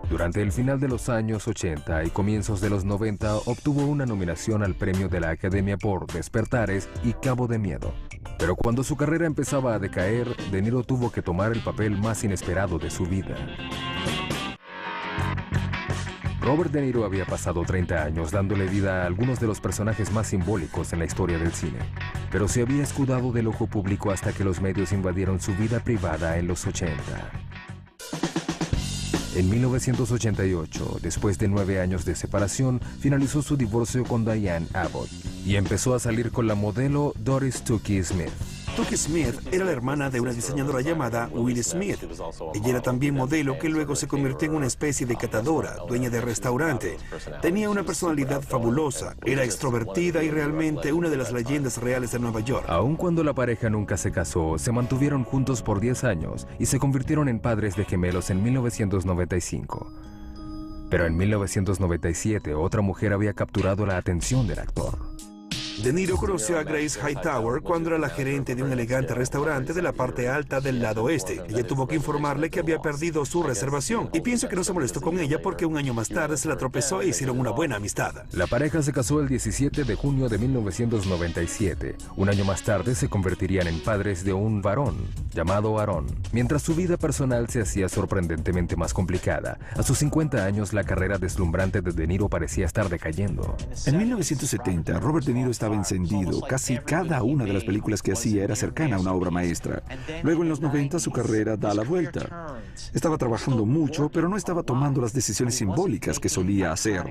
Speaker 1: Durante el final de los años 80 y comienzos de los 90 obtuvo una nominación al premio de la Academia por Despertares y Cabo de Miedo. Pero cuando su carrera empezaba a decaer, De Niro tuvo que tomar el papel más inesperado de su vida. Robert De Niro había pasado 30 años dándole vida a algunos de los personajes más simbólicos en la historia del cine, pero se había escudado del ojo público hasta que los medios invadieron su vida privada en los 80. En 1988, después de 9 años de separación, finalizó su divorcio con Diane Abbott y empezó a salir con la modelo Doris Tukey Smith.
Speaker 4: Tukey Smith era la hermana de una diseñadora llamada Will Smith. Ella era también modelo que luego se convirtió en una especie de catadora, dueña de restaurante. Tenía una personalidad fabulosa, era extrovertida y realmente una de las leyendas reales de Nueva York.
Speaker 1: Aun cuando la pareja nunca se casó, se mantuvieron juntos por 10 años y se convirtieron en padres de gemelos en 1995. Pero en 1997, otra mujer había capturado la atención del actor.
Speaker 4: De Niro conoció a Grace Hightower cuando era la gerente de un elegante restaurante de la parte alta del lado oeste. Ella tuvo que informarle que había perdido su reservación y pienso que no se molestó con ella porque un año más tarde se la tropezó e hicieron una buena amistad.
Speaker 1: La pareja se casó el 17 de junio de 1997. Un año más tarde se convertirían en padres de un varón llamado Aaron. Mientras su vida personal se hacía sorprendentemente más complicada, a sus 50 años la carrera deslumbrante de De Niro parecía estar decayendo.
Speaker 6: En 1970, Robert De Niro estaba encendido. Casi cada una de las películas que hacía era cercana a una obra maestra. Luego en los 90 su carrera da la vuelta. Estaba trabajando mucho, pero no estaba tomando las decisiones simbólicas que solía hacer.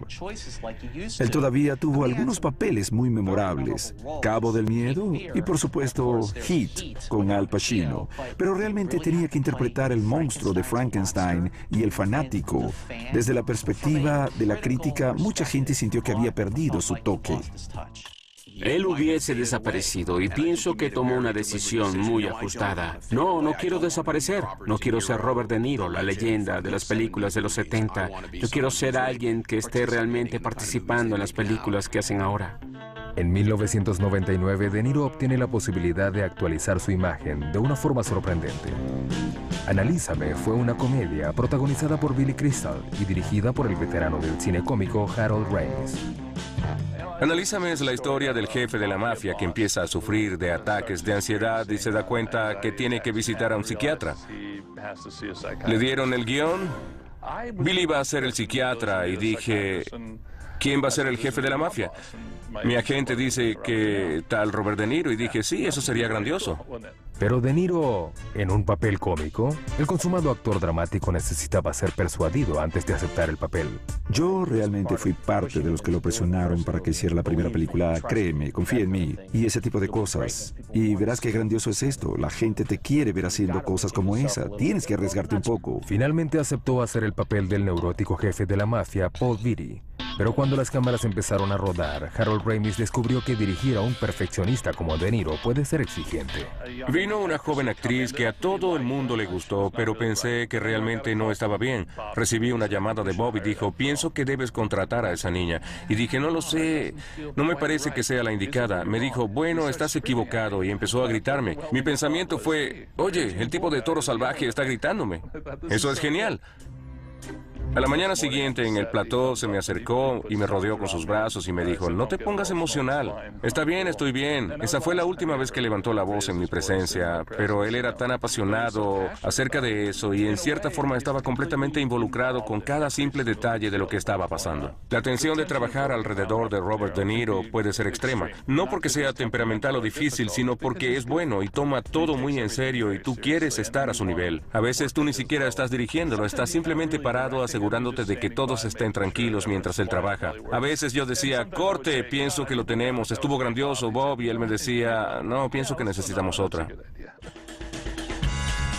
Speaker 6: Él todavía tuvo algunos papeles muy memorables. Cabo del Miedo y por supuesto Heat con Al Pacino. Pero realmente tenía que interpretar el monstruo de Frankenstein y el fanático. Desde la perspectiva de la crítica, mucha gente sintió que había perdido su toque.
Speaker 5: Él hubiese desaparecido y pienso que tomó una decisión muy ajustada. No quiero desaparecer. No quiero ser Robert De Niro, la leyenda de las películas de los 70. Yo quiero ser alguien que esté realmente participando en las películas que hacen ahora.
Speaker 1: En 1999, De Niro obtiene la posibilidad de actualizar su imagen de una forma sorprendente. Analízame fue una comedia protagonizada por Billy Crystal y dirigida por el veterano del cine cómico Harold Ramis.
Speaker 2: Analízame es la historia del jefe de la mafia que empieza a sufrir de ataques de ansiedad y se da cuenta que tiene que visitar a un psiquiatra. Le dieron el guión. Billy va a ser el psiquiatra y dije, ¿quién va a ser el jefe de la mafia? Mi agente dice que tal Robert De Niro y dije, sí, eso sería grandioso.
Speaker 1: Pero De Niro, en un papel cómico, el consumado actor dramático necesitaba ser persuadido antes de aceptar el papel.
Speaker 6: Yo realmente fui parte de los que lo presionaron para que hiciera la primera película. Créeme, confía en mí y ese tipo de cosas. Y verás qué grandioso es esto. La gente te quiere ver haciendo cosas como esa. Tienes que arriesgarte un poco.
Speaker 1: Finalmente aceptó hacer el papel del neurótico jefe de la mafia, Paul Vitti. Pero cuando las cámaras empezaron a rodar, Harold Ramis descubrió que dirigir a un perfeccionista como De Niro puede ser exigente.
Speaker 2: Vino una joven actriz que a todo el mundo le gustó, pero pensé que realmente no estaba bien. Recibí una llamada de Bob y dijo, pienso que debes contratar a esa niña. Y dije, no lo sé, no me parece que sea la indicada. Me dijo, bueno, estás equivocado, y empezó a gritarme. Mi pensamiento fue, oye, el tipo de Toro Salvaje está gritándome. Eso es genial. A la mañana siguiente en el plató se me acercó y me rodeó con sus brazos y me dijo, no te pongas emocional. Está bien, estoy bien. Esa fue la última vez que levantó la voz en mi presencia, pero él era tan apasionado acerca de eso y en cierta forma estaba completamente involucrado con cada simple detalle de lo que estaba pasando. La tensión de trabajar alrededor de Robert De Niro puede ser extrema, no porque sea temperamental o difícil, sino porque es bueno y toma todo muy en serio y tú quieres estar a su nivel. A veces tú ni siquiera estás dirigiéndolo, estás simplemente parado asegurándote de que todos estén tranquilos mientras él trabaja. A veces yo decía, corte, pienso que lo tenemos, estuvo grandioso, Bob, y él me decía, no, pienso que necesitamos otra.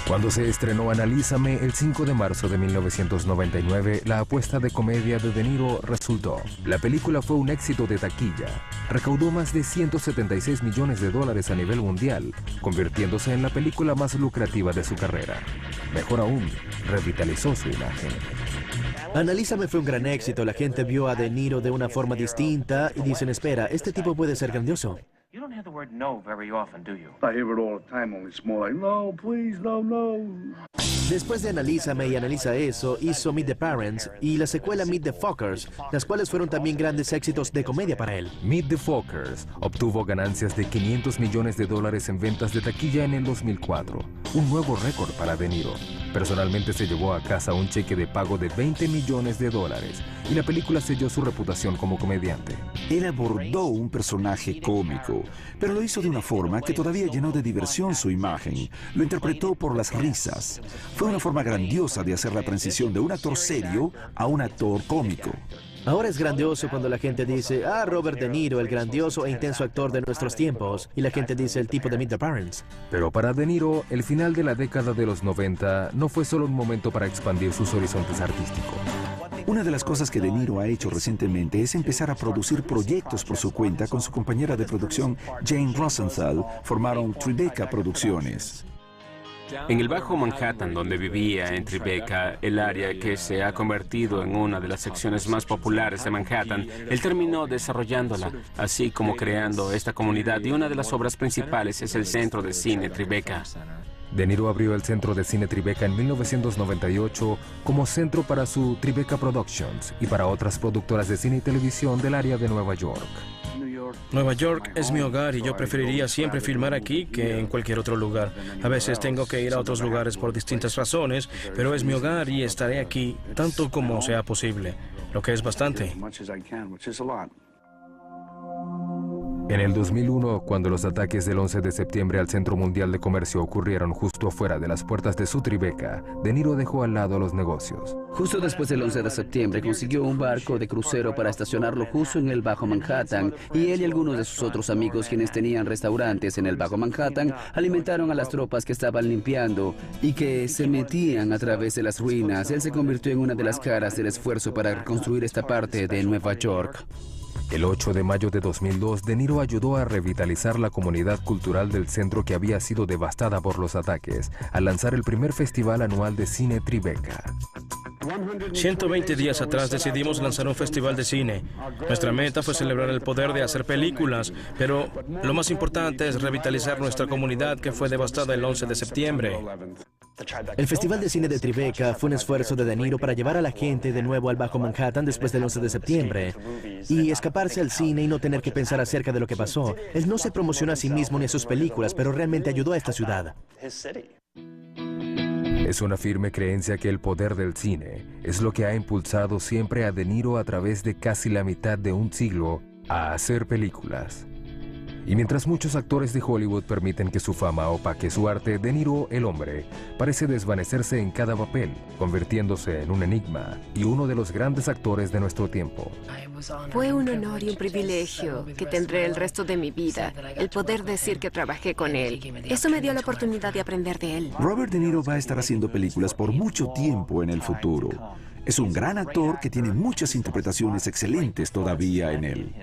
Speaker 1: Cuando se estrenó Analízame el 5 de marzo de 1999, la apuesta de comedia de De Niro resultó. La película fue un éxito de taquilla. Recaudó más de $176 millones a nivel mundial, convirtiéndose en la película más lucrativa de su carrera. Mejor aún, revitalizó su imagen.
Speaker 10: Analízame fue un gran éxito. La gente vio a De Niro de una forma distinta y dicen, espera, este tipo puede ser grandioso.
Speaker 12: You don't hear the word no very often, do you?
Speaker 11: I hear it all the time, only it's more like, no, please, no, no.
Speaker 10: Después de Analízame y Analiza Eso, hizo Meet the Parents y la secuela Meet the Fockers, las cuales fueron también grandes éxitos de comedia para él.
Speaker 1: Meet the Fockers obtuvo ganancias de $500 millones en ventas de taquilla en el 2004, un nuevo récord para De Niro. Personalmente se llevó a casa un cheque de pago de $20 millones y la película selló su reputación como comediante.
Speaker 6: Él abordó un personaje cómico, pero lo hizo de una forma que todavía llenó de diversión su imagen. Lo interpretó por las risas. Fue una forma grandiosa de hacer la transición de un actor serio a un actor cómico.
Speaker 10: Ahora es grandioso cuando la gente dice, ah, Robert De Niro, el grandioso e intenso actor de nuestros tiempos, y la gente dice el tipo de Meet the Parents.
Speaker 1: Pero para De Niro, el final de la década de los 90 no fue solo un momento para expandir sus horizontes artísticos.
Speaker 6: Una de las cosas que De Niro ha hecho recientemente es empezar a producir proyectos por su cuenta con su compañera de producción Jane Rosenthal. Formaron Tribeca Producciones.
Speaker 5: En el Bajo Manhattan, donde vivía en Tribeca, el área que se ha convertido en una de las secciones más populares de Manhattan, él terminó desarrollándola, así como creando esta comunidad, y una de las obras principales es el Centro de Cine Tribeca.
Speaker 1: De Niro abrió el Centro de Cine Tribeca en 1998 como centro para su Tribeca Productions y para otras productoras de cine y televisión del área de Nueva York.
Speaker 7: Nueva York es mi hogar y yo preferiría siempre filmar aquí que en cualquier otro lugar. A veces tengo que ir a otros lugares por distintas razones, pero es mi hogar y estaré aquí tanto como sea posible, lo que es bastante.
Speaker 1: En el 2001, cuando los ataques del 11 de septiembre al Centro Mundial de Comercio ocurrieron justo afuera de las puertas de su Tribeca, De Niro dejó al lado los negocios.
Speaker 8: Justo después del 11 de septiembre consiguió un barco de crucero para estacionarlo justo en el Bajo Manhattan, y él y algunos de sus otros amigos, quienes tenían restaurantes en el Bajo Manhattan, alimentaron a las tropas que estaban limpiando y que se metían a través de las ruinas. Él se convirtió en una de las caras del esfuerzo para reconstruir esta parte de Nueva York.
Speaker 1: El 8 de mayo de 2002, De Niro ayudó a revitalizar la comunidad cultural del centro que había sido devastada por los ataques, al lanzar el primer festival anual de cine Tribeca.
Speaker 7: 120 días atrás decidimos lanzar un festival de cine. Nuestra meta fue celebrar el poder de hacer películas, pero lo más importante es revitalizar nuestra comunidad que fue devastada el 11 de septiembre.
Speaker 10: El Festival de Cine de Tribeca fue un esfuerzo de Niro para llevar a la gente de nuevo al Bajo Manhattan después del 11 de septiembre y escaparse al cine y no tener que pensar acerca de lo que pasó. Él no se promocionó a sí mismo ni a sus películas, pero realmente ayudó a esta ciudad.
Speaker 1: Es una firme creencia que el poder del cine es lo que ha impulsado siempre a De Niro a través de casi la mitad de un siglo a hacer películas. Y mientras muchos actores de Hollywood permiten que su fama opaque su arte, De Niro, el hombre, parece desvanecerse en cada papel, convirtiéndose en un enigma y uno de los grandes actores de nuestro tiempo.
Speaker 3: Fue un honor y un privilegio que tendré el resto de mi vida, el poder decir que trabajé con él. Eso me dio la oportunidad de aprender de él.
Speaker 6: Robert De Niro va a estar haciendo películas por mucho tiempo en el futuro. Es un gran actor que tiene muchas interpretaciones excelentes todavía en él.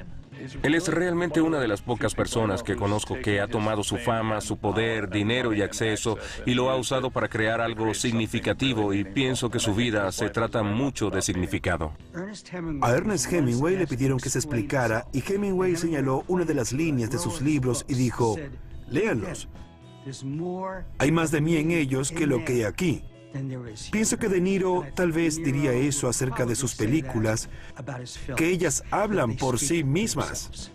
Speaker 2: Él es realmente una de las pocas personas que conozco que ha tomado su fama, su poder, dinero y acceso y lo ha usado para crear algo significativo, y pienso que su vida se trata mucho de significado.
Speaker 4: A Ernest Hemingway le pidieron que se explicara y Hemingway señaló una de las líneas de sus libros y dijo: léanlos. Hay más de mí en ellos que lo que hay aquí. Pienso que De Niro tal vez diría eso acerca de sus películas, que ellas hablan por sí mismas.